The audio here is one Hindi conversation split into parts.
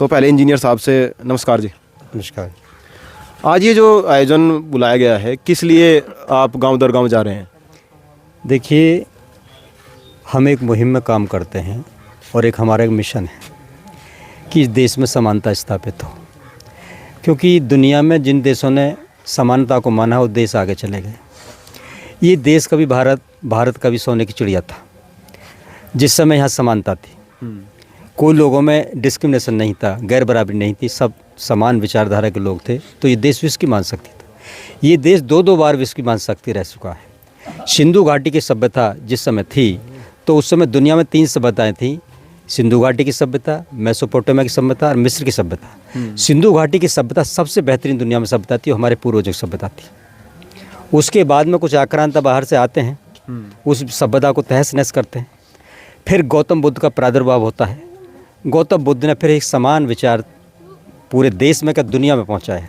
तो पहले इंजीनियर साहब से नमस्कार जी। नमस्कार। आज ये जो आयोजन बुलाया गया है, किस लिए आप गांव दर गांव जा रहे हैं? देखिए, हम एक मुहिम में काम करते हैं और एक हमारा एक मिशन है कि इस देश में समानता स्थापित हो, क्योंकि दुनिया में जिन देशों ने समानता को माना वो देश आगे चले गए। ये देश कभी भारत कभी सोने की चिड़िया था, जिस समय यहाँ समानता थी, कोई लोगों में डिस्क्रिमिनेशन नहीं था, गैर बराबरी नहीं थी, सब समान विचारधारा के लोग थे, तो ये देश विश्व की मान शक्ति था। ये देश दो बार विश्व की मान शक्ति रह चुका है। सिंधु घाटी की सभ्यता जिस समय थी, तो उस समय दुनिया में 3 सभ्यताएं थीं। सिंधु घाटी की सभ्यता, मेसोपोटामिया की सभ्यता और मिस्र की सभ्यता। सिंधु घाटी की सभ्यता सबसे बेहतरीन दुनिया में सभ्यता थी, हमारे पूर्वजों की सभ्यता थी। उसके बाद में कुछ आक्रांत बाहर से आते हैं, उस सभ्यता को तहस नहस करते हैं। फिर गौतम बुद्ध का प्रादुर्भाव होता है। गौतम बुद्ध ने फिर एक समान विचार पूरे देश में क्या दुनिया में पहुंचाया है।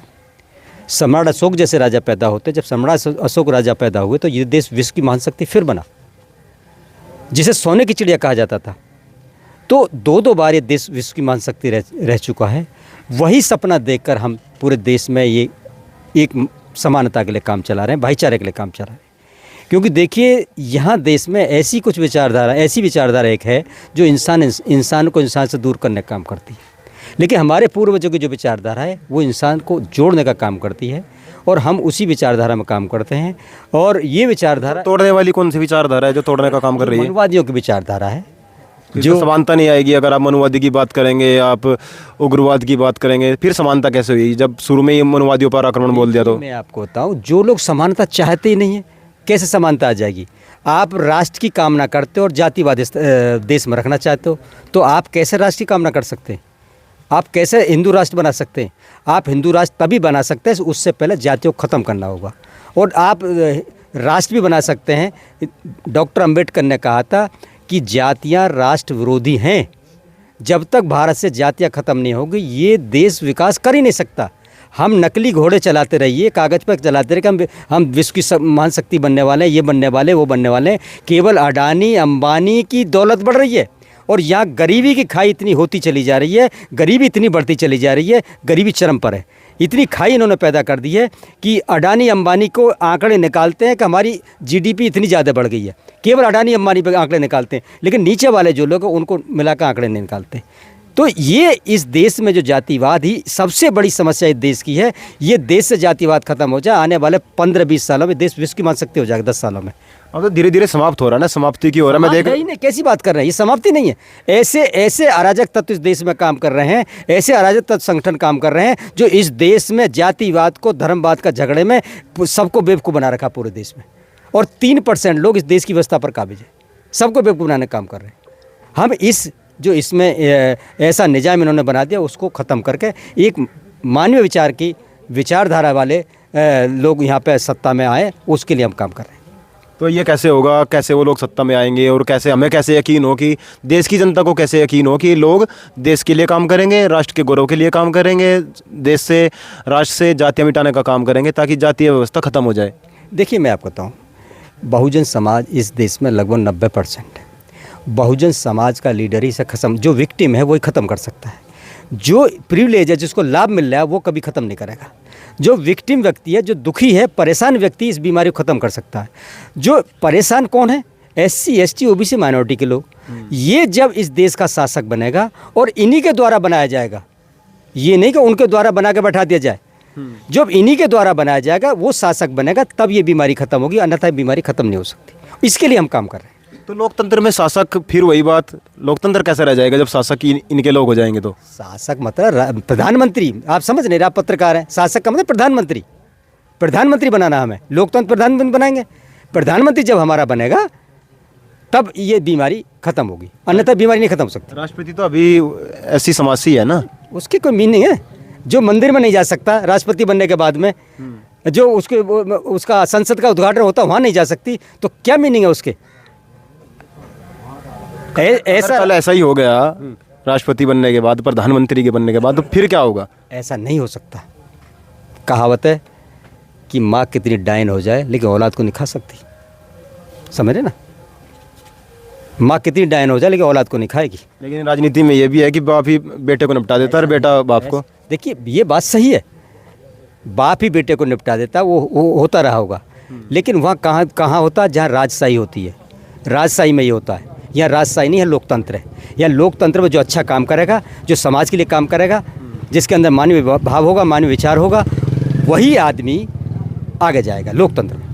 सम्राट अशोक जैसे राजा पैदा होते, जब सम्राट अशोक राजा पैदा हुए तो ये देश विश्व की महाशक्ति फिर बना, जिसे सोने की चिड़िया कहा जाता था। तो दो बार ये देश विश्व की महाशक्ति रह चुका है। वही सपना देखकर हम पूरे देश में ये एक समानता के लिए काम चला रहे हैं, भाईचारे के लिए काम चला रहे हैं। क्योंकि देखिए, यहाँ देश में ऐसी विचारधारा एक है जो इंसान को इंसान से दूर करने का काम करती है। लेकिन हमारे पूर्वजों की जो विचारधारा है वो इंसान को जोड़ने का काम करती है, और हम उसी विचारधारा में काम करते हैं। और ये विचारधारा तोड़ने वाली कौन सी विचारधारा है जो तोड़ने का काम कर रही है? मनुवादियों की विचारधारा है, जो समानता नहीं आएगी। अगर आप मनुवादी की बात करेंगे, आप उग्रवाद की बात करेंगे, फिर समानता कैसे हुई जब शुरू में ही मनुवादियों पर आक्रमण बोल दिया? तो मैं आपको बताऊं, जो लोग समानता चाहते ही नहीं है, कैसे समानता आ जाएगी? आप राष्ट्र की कामना करते हो और जातिवाद देश में रखना चाहते हो, तो आप कैसे राष्ट्र की कामना कर सकते हैं? आप कैसे हिंदू राष्ट्र बना सकते हैं? आप हिंदू राष्ट्र तभी बना सकते हैं, उससे पहले जातियों को ख़त्म करना होगा। और आप राष्ट्र भी बना सकते हैं। डॉक्टर अंबेडकर ने कहा था कि जातियां राष्ट्र विरोधी हैं। जब तक भारत से जातियां ख़त्म नहीं होगी, ये देश विकास कर ही नहीं सकता। हम नकली घोड़े चलाते रहिए, कागज़ पर चलाते रहिए कि हम विश्व की महान शक्ति बनने वाले हैं, ये बनने वाले, वो बनने वाले हैं। केवल अडानी अंबानी की दौलत बढ़ रही है और यहाँ गरीबी की खाई इतनी होती चली जा रही है, गरीबी इतनी बढ़ती चली जा रही है, गरीबी चरम पर है। इतनी खाई इन्होंने पैदा कर दी है कि अडानी अंबानी को आंकड़े निकालते हैं कि हमारी जीडीपी इतनी ज़्यादा बढ़ गई है। केवल अडानी अंबानी पर आंकड़े निकालते हैं, लेकिन नीचे वाले जो लोग हैं उनको मिलाकर आंकड़े नहीं निकालते। तो ये इस देश में जो जातिवाद ही सबसे बड़ी समस्या इस देश की है। ये देश से जातिवाद खत्म हो जाए, आने वाले 15-20 सालों में देश विश्व की मान शक्ति हो जाएगा। 10 सालों में। अब तो धीरे धीरे समाप्त हो रहा है ना, समाप्ति की हो रहा है। मैं देख नहीं, कैसी बात कर रहे हैं? ये समाप्ति नहीं है। ऐसे अराजक तत्व इस देश में काम कर रहे हैं, ऐसे अराजक तत्व संगठन काम कर रहे हैं जो इस देश में जातिवाद को, धर्मवाद का झगड़े में सबको बेवकूफ़ बना रखा पूरे देश में। और 3% लोग इस देश की व्यवस्था पर काबिज है, सबको बेवकूफ़ बनाने का काम कर रहे हैं। हम जो इसमें ऐसा निजाम इन्होंने बना दिया, उसको ख़त्म करके एक मानवीय विचार की विचारधारा वाले लोग यहाँ पे सत्ता में आए, उसके लिए हम काम कर रहे हैं। तो ये कैसे होगा? कैसे वो लोग सत्ता में आएंगे? और कैसे हमें कैसे यकीन हो कि देश की जनता को कैसे यकीन हो कि लोग देश के लिए काम करेंगे, राष्ट्र के गौरव के लिए काम करेंगे, देश से, राष्ट्र से जातियाँ मिटाने का काम करेंगे ताकि जातीय व्यवस्था ख़त्म हो जाए? देखिए, मैं आपको बताऊँ, बहुजन समाज इस देश में लगभग 90% है। बहुजन समाज का लीडर ही से खत्म, जो विक्टिम है वही ख़त्म कर सकता है। जो प्रिविलेज है, जिसको लाभ मिल रहा है, वो कभी ख़त्म नहीं करेगा। जो विक्टिम व्यक्ति है, जो दुखी है, परेशान व्यक्ति इस बीमारी को ख़त्म कर सकता है। जो परेशान कौन है? SC ST OBC माइनॉरिटी के लोग। ये जब इस देश का शासक बनेगा और इन्हीं के द्वारा बनाया जाएगा, ये नहीं कि उनके द्वारा बना के बैठा दिया जाए। जब इन्हीं के द्वारा बनाया जाएगा, वो शासक बनेगा, तब ये बीमारी ख़त्म होगी, अन्यथा बीमारी ख़त्म नहीं हो सकती। इसके लिए हम काम कर रहे हैं। तो लोकतंत्र में शासक, फिर वही बात, लोकतंत्र कैसे रह जाएगा जब शासक इनके लोग हो जाएंगे? तो शासक मतलब प्रधानमंत्री, आप समझ नहीं रहे, आप पत्रकार हैं। शासक का मतलब प्रधानमंत्री बनाना हमें। लोकतंत्र प्रधानमंत्री बनाएंगे। प्रधानमंत्री जब हमारा बनेगा तब ये बीमारी खत्म होगी, अन्यथा बीमारी नहीं खत्म हो सकती। राष्ट्रपति तो अभी ऐसी समासी है ना, उसकी कोई मीनिंग है? जो मंदिर में नहीं जा सकता राष्ट्रपति बनने के बाद में, जो उसका संसद का उद्घाटन होता वहाँ नहीं जा सकती, तो क्या मीनिंग है उसके? ऐसा ही हो गया राष्ट्रपति बनने के बाद, प्रधानमंत्री के बनने के बाद, तो फिर क्या होगा? ऐसा नहीं हो सकता। कहावत है कि माँ कितनी डाइन हो जाए लेकिन औलाद को नहीं खा सकती। समझ रहे ना? माँ कितनी डायन हो जाए लेकिन औलाद को नहीं खाएगी। लेकिन राजनीति में ये भी है कि बाप ही बेटे को निपटा देता है और बेटा बाप को। देखिए ये बात सही है, बाप ही बेटे को निपटा देता है, वो होता रहा होगा, लेकिन वहाँ कहाँ होता है जहाँ राजशाही होती है, राजशाही में ये होता है। यहाँ राजशाही नहीं है, लोकतंत्र है। यहाँ लोकतंत्र में जो अच्छा काम करेगा, जो समाज के लिए काम करेगा, जिसके अंदर मानवीय भाव होगा, मानवीय विचार होगा, वही आदमी आगे जाएगा लोकतंत्र में।